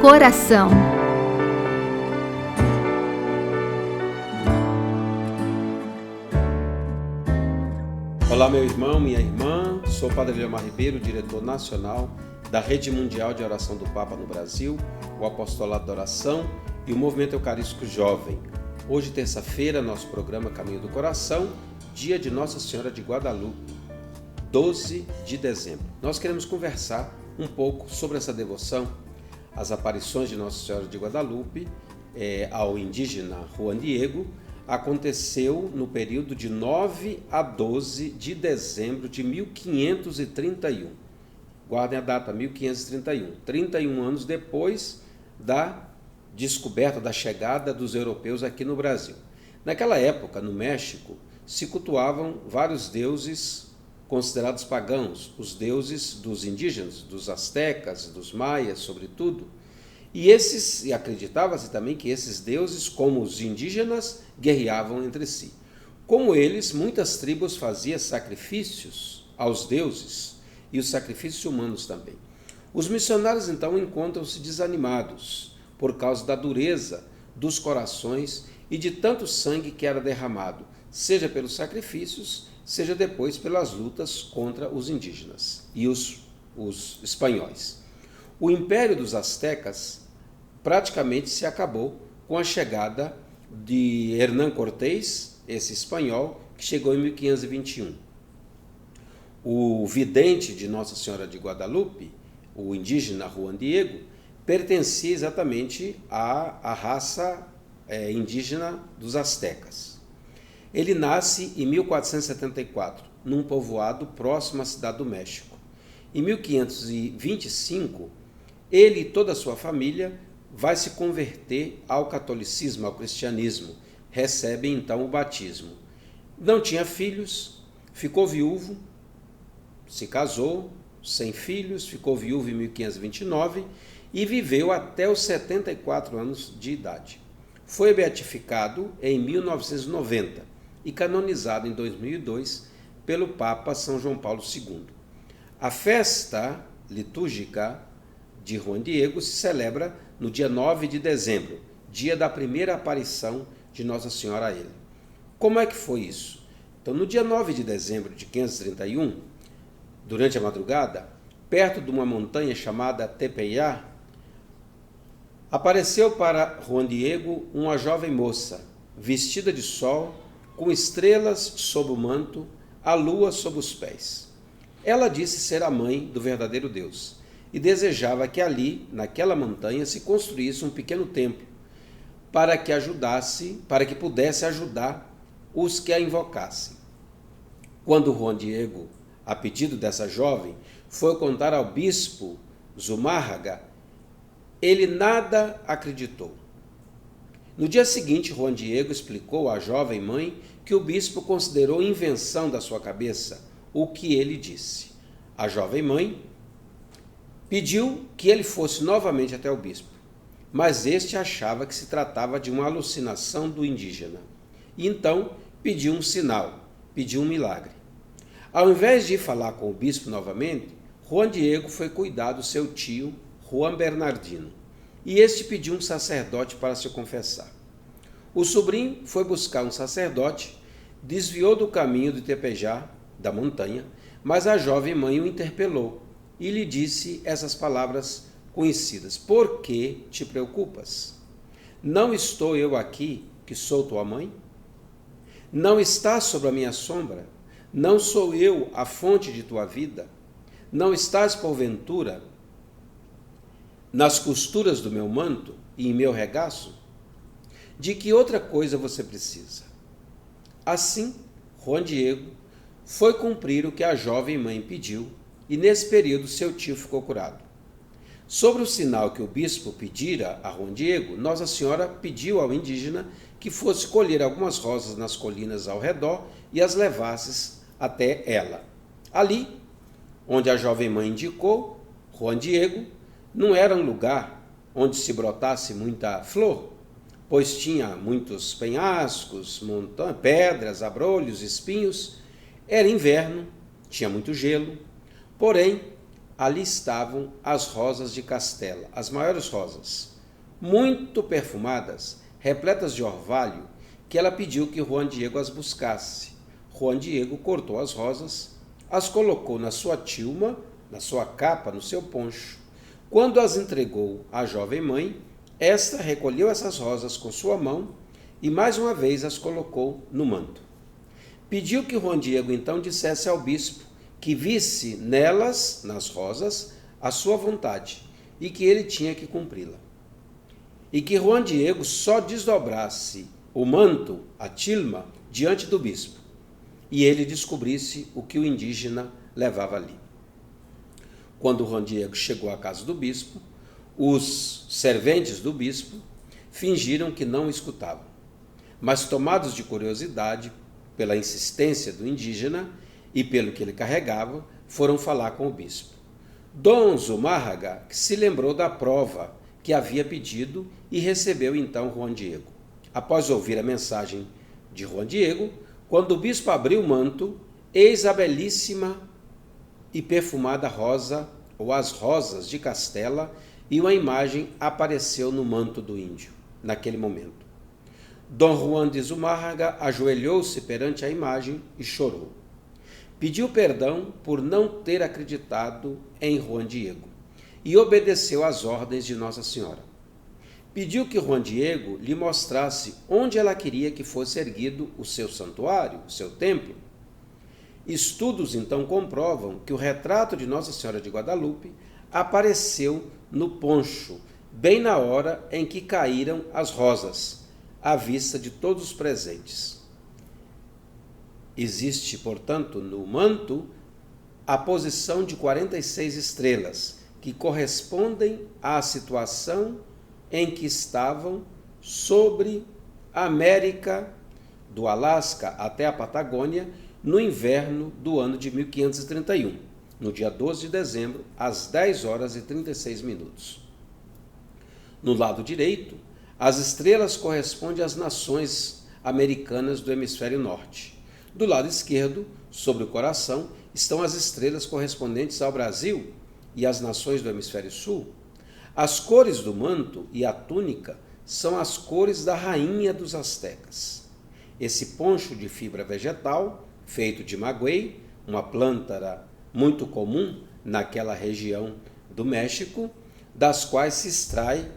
coração. Olá, meu irmão, minha irmã, sou o Padre Leomar Ribeiro, diretor nacional da Rede Mundial de Oração do Papa no Brasil, o Apostolado da Oração e o Movimento Eucarístico Jovem. Hoje, terça-feira, nosso programa Caminho do Coração, dia de Nossa Senhora de Guadalupe, 12 de dezembro. Nós queremos conversar um pouco sobre essa devoção, as aparições de Nossa Senhora de Guadalupe ao indígena Juan Diego. Aconteceu no período de 9 a 12 de dezembro de 1531. Guardem a data, 1531. 31 anos depois da descoberta, da chegada dos europeus aqui no Brasil. Naquela época, no México, se cultuavam vários deuses considerados pagãos, os deuses dos indígenas, dos astecas, dos maias, sobretudo. E acreditava-se também que esses deuses, como os indígenas, guerreavam entre si. Como eles, muitas tribos faziam sacrifícios aos deuses e os sacrifícios humanos também. Os missionários, então, encontram-se desanimados por causa da dureza dos corações e de tanto sangue que era derramado, seja pelos sacrifícios, seja depois pelas lutas contra os indígenas e os espanhóis. O império dos astecas praticamente se acabou com a chegada de Hernán Cortés, esse espanhol, que chegou em 1521. O vidente de Nossa Senhora de Guadalupe, o indígena Juan Diego, pertencia exatamente à raça indígena dos astecas. Ele nasce em 1474, num povoado próximo à Cidade do México. Em 1525, ele e toda a sua família vai se converter ao catolicismo, ao cristianismo. Recebe então o batismo. Não tinha filhos, ficou viúvo, se casou, sem filhos, ficou viúvo em 1529 e viveu até os 74 anos de idade. Foi beatificado em 1990 e canonizado em 2002 pelo Papa São João Paulo II. A festa litúrgica de Juan Diego se celebra no dia 9 de dezembro, dia da primeira aparição de Nossa Senhora a ele. Como é que foi isso? Então, no dia 9 de dezembro de 1531, durante a madrugada, perto de uma montanha chamada Tepeyá, apareceu para Juan Diego uma jovem moça, vestida de sol, com estrelas sob o manto, a lua sob os pés. Ela disse ser a mãe do verdadeiro Deus e desejava que ali, naquela montanha, se construísse um pequeno templo para que pudesse ajudar os que a invocassem. Quando Juan Diego, a pedido dessa jovem, foi contar ao bispo Zumárraga, ele nada acreditou. No dia seguinte, Juan Diego explicou à jovem mãe que o bispo considerou invenção da sua cabeça o que ele disse. A jovem mãe pediu que ele fosse novamente até o bispo, mas este achava que se tratava de uma alucinação do indígena. E então pediu um sinal, pediu um milagre. Ao invés de ir falar com o bispo novamente, Juan Diego foi cuidar do seu tio, Juan Bernardino, e este pediu um sacerdote para se confessar. O sobrinho foi buscar um sacerdote, desviou do caminho de Tepejá, da montanha, mas a jovem mãe o interpelou e lhe disse essas palavras conhecidas: por que te preocupas? Não estou eu aqui, que sou tua mãe? Não estás sob a minha sombra? Não sou eu a fonte de tua vida? Não estás, porventura, nas costuras do meu manto e em meu regaço? De que outra coisa você precisa? Assim, Juan Diego foi cumprir o que a jovem mãe pediu, e nesse período seu tio ficou curado. Sobre o sinal que o bispo pedira a Juan Diego, Nossa Senhora pediu ao indígena que fosse colher algumas rosas nas colinas ao redor e as levasse até ela. Ali, onde a jovem mãe indicou, Juan Diego, não era um lugar onde se brotasse muita flor, pois tinha muitos penhascos, montanhas, pedras, abrolhos, espinhos. Era inverno, tinha muito gelo, porém ali estavam as rosas de Castela, as maiores rosas, muito perfumadas, repletas de orvalho, que ela pediu que Juan Diego as buscasse. Juan Diego cortou as rosas, as colocou na sua tilma, na sua capa, no seu poncho. Quando as entregou à jovem mãe, esta recolheu essas rosas com sua mão e mais uma vez as colocou no manto. Pediu que Juan Diego então dissesse ao bispo que visse nelas, nas rosas, a sua vontade e que ele tinha que cumpri-la. E que Juan Diego só desdobrasse o manto, a tilma, diante do bispo e ele descobrisse o que o indígena levava ali. Quando Juan Diego chegou à casa do bispo, os serventes do bispo fingiram que não o escutavam, mas tomados de curiosidade pela insistência do indígena e pelo que ele carregava, foram falar com o bispo. Dom Zumárraga se lembrou da prova que havia pedido e recebeu então Juan Diego. Após ouvir a mensagem de Juan Diego, quando o bispo abriu o manto, eis a belíssima e perfumada rosa, ou as rosas de Castela, e uma imagem apareceu no manto do índio, naquele momento. Dom Juan de Zumárraga ajoelhou-se perante a imagem e chorou. Pediu perdão por não ter acreditado em Juan Diego e obedeceu às ordens de Nossa Senhora. Pediu que Juan Diego lhe mostrasse onde ela queria que fosse erguido o seu santuário, o seu templo. Estudos então comprovam que o retrato de Nossa Senhora de Guadalupe apareceu no poncho, bem na hora em que caíram as rosas, à vista de todos os presentes. Existe, portanto, no manto a posição de 46 estrelas, que correspondem à situação em que estavam sobre a América, do Alasca até a Patagônia, no inverno do ano de 1531, no dia 12 de dezembro, às 10 horas e 36 minutos. No lado direito, as estrelas correspondem às nações americanas do hemisfério norte. Do lado esquerdo, sobre o coração, estão as estrelas correspondentes ao Brasil e às nações do hemisfério sul. As cores do manto e a túnica são as cores da rainha dos astecas. Esse poncho de fibra vegetal, feito de maguey, uma planta muito comum naquela região do México, das quais se extrai,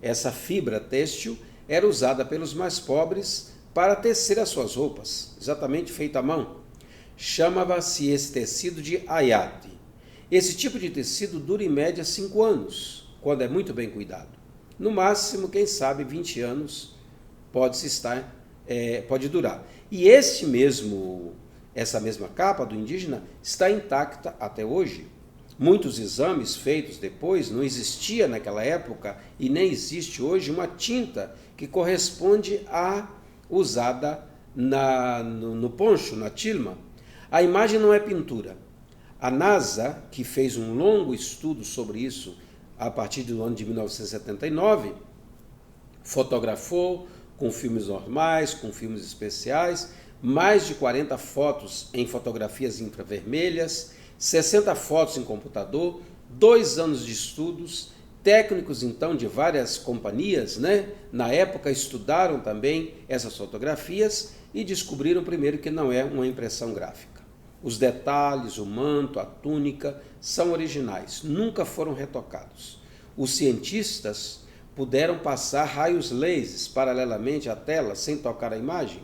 essa fibra têxtil, era usada pelos mais pobres para tecer as suas roupas, exatamente feita à mão. Chamava-se esse tecido de ayate. Esse tipo de tecido dura em média 5 anos, quando é muito bem cuidado. No máximo, quem sabe, 20 anos pode durar. E essa mesma capa do indígena está intacta até hoje. Muitos exames feitos depois, não existia naquela época e nem existe hoje uma tinta que corresponde à usada no poncho, na tilma. A imagem não é pintura. A NASA, que fez um longo estudo sobre isso a partir do ano de 1979, fotografou com filmes normais, com filmes especiais, mais de 40 fotos em fotografias infravermelhas, 60 fotos em computador, 2 anos de estudos. Técnicos, então, de várias companhias, na época estudaram também essas fotografias e descobriram primeiro que não é uma impressão gráfica. Os detalhes, o manto, a túnica são originais, nunca foram retocados. Os cientistas puderam passar raios lasers paralelamente à tela sem tocar a imagem.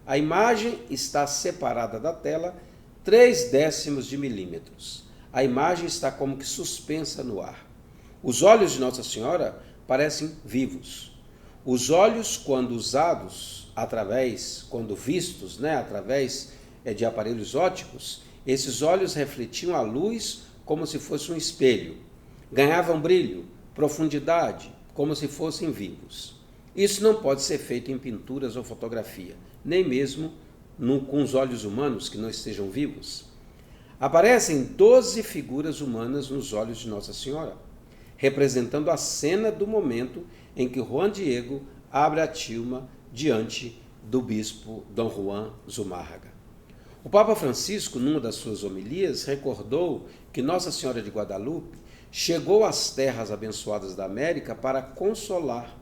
A imagem está separada da tela 0,3 de milímetros. A imagem está como que suspensa no ar. Os olhos de Nossa Senhora parecem vivos. Os olhos, quando usados, quando vistos, através de aparelhos ópticos, esses olhos refletiam a luz como se fosse um espelho. Ganhavam brilho, profundidade, como se fossem vivos. Isso não pode ser feito em pinturas ou fotografia, nem mesmo com os olhos humanos que não estejam vivos. Aparecem 12 figuras humanas nos olhos de Nossa Senhora, representando a cena do momento em que Juan Diego abre a tilma diante do bispo Dom Juan Zumárraga. O Papa Francisco, numa das suas homilias, recordou que Nossa Senhora de Guadalupe chegou às terras abençoadas da América para consolar,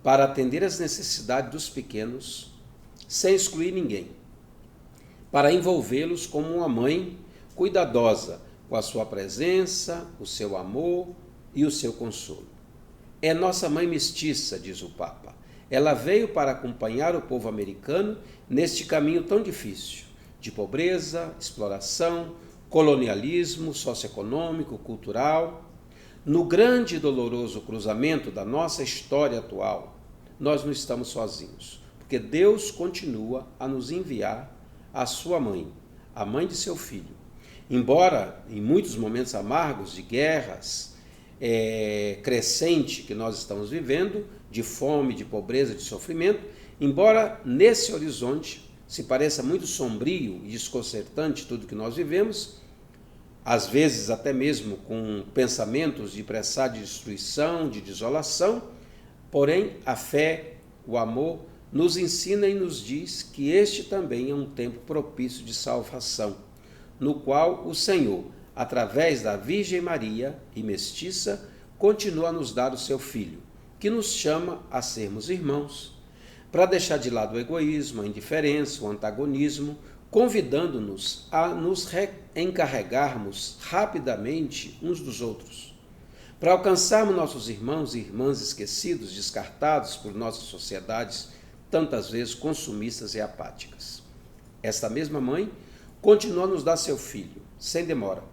para atender às necessidades dos pequenos, sem excluir ninguém, para envolvê-los como uma mãe cuidadosa com a sua presença, o seu amor e o seu consolo. É nossa mãe mestiça, diz o Papa. Ela veio para acompanhar o povo americano neste caminho tão difícil, de pobreza, exploração, colonialismo socioeconômico, cultural. No grande e doloroso cruzamento da nossa história atual, nós não estamos sozinhos, porque Deus continua a nos enviar a sua mãe, a mãe de seu filho. Embora em muitos momentos amargos de guerras crescente que nós estamos vivendo, de fome, de pobreza, de sofrimento, embora nesse horizonte se pareça muito sombrio e desconcertante tudo que nós vivemos, às vezes até mesmo com pensamentos de pressar de destruição, de desolação, porém a fé, o amor, nos ensina e nos diz que este também é um tempo propício de salvação, no qual o Senhor, através da Virgem Maria e mestiça, continua a nos dar o seu Filho, que nos chama a sermos irmãos, para deixar de lado o egoísmo, a indiferença, o antagonismo, convidando-nos a nos encarregarmos rapidamente uns dos outros, para alcançarmos nossos irmãos e irmãs esquecidos, descartados por nossas sociedades, tantas vezes consumistas e apáticas. Esta mesma mãe continua a nos dar seu filho, sem demora,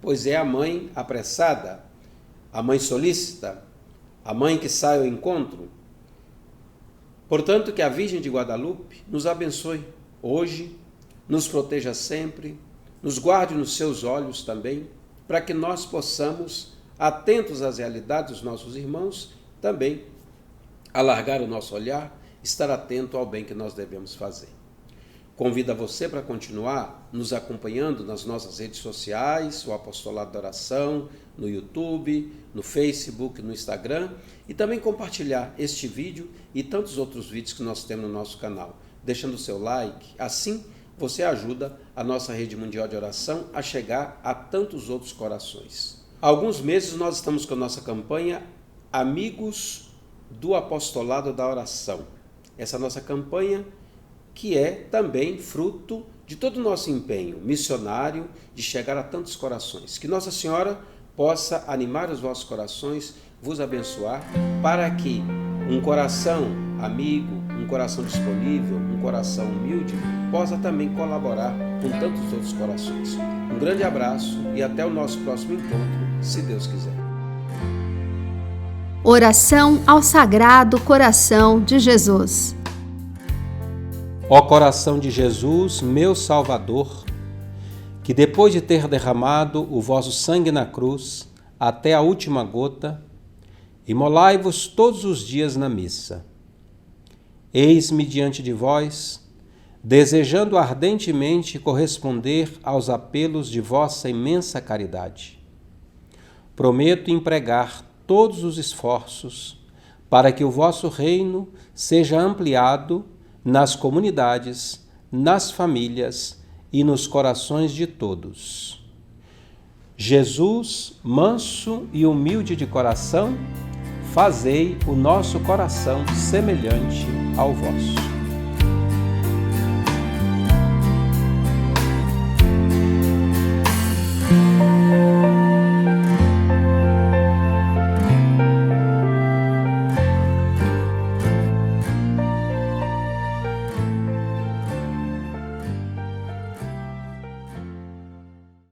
pois é a mãe apressada, a mãe solícita, a mãe que sai ao encontro. Portanto, que a Virgem de Guadalupe nos abençoe hoje, nos proteja sempre, nos guarde nos seus olhos também, para que nós possamos, atentos às realidades dos nossos irmãos, também alargar o nosso olhar, estar atento ao bem que nós devemos fazer. Convido a você para continuar nos acompanhando nas nossas redes sociais, o Apostolado da Oração, no YouTube, no Facebook, no Instagram, e também compartilhar este vídeo e tantos outros vídeos que nós temos no nosso canal, deixando o seu like. Assim, você ajuda a nossa rede mundial de oração a chegar a tantos outros corações. Há alguns meses nós estamos com a nossa campanha Amigos do Apostolado da Oração. Essa nossa campanha que é também fruto de todo o nosso empenho missionário de chegar a tantos corações. Que Nossa Senhora possa animar os vossos corações, vos abençoar, para que um coração amigo, um coração disponível, um coração humilde, possa também colaborar com tantos outros corações. Um grande abraço e até o nosso próximo encontro, se Deus quiser. Oração ao Sagrado Coração de Jesus. Ó coração de Jesus, meu Salvador, que depois de ter derramado o vosso sangue na cruz até a última gota, imolai-vos todos os dias na missa. Eis-me diante de vós, desejando ardentemente corresponder aos apelos de vossa imensa caridade. Prometo empregar todos os esforços para que o vosso reino seja ampliado nas comunidades, nas famílias e nos corações de todos. Jesus, manso e humilde de coração, fazei o nosso coração semelhante ao vosso.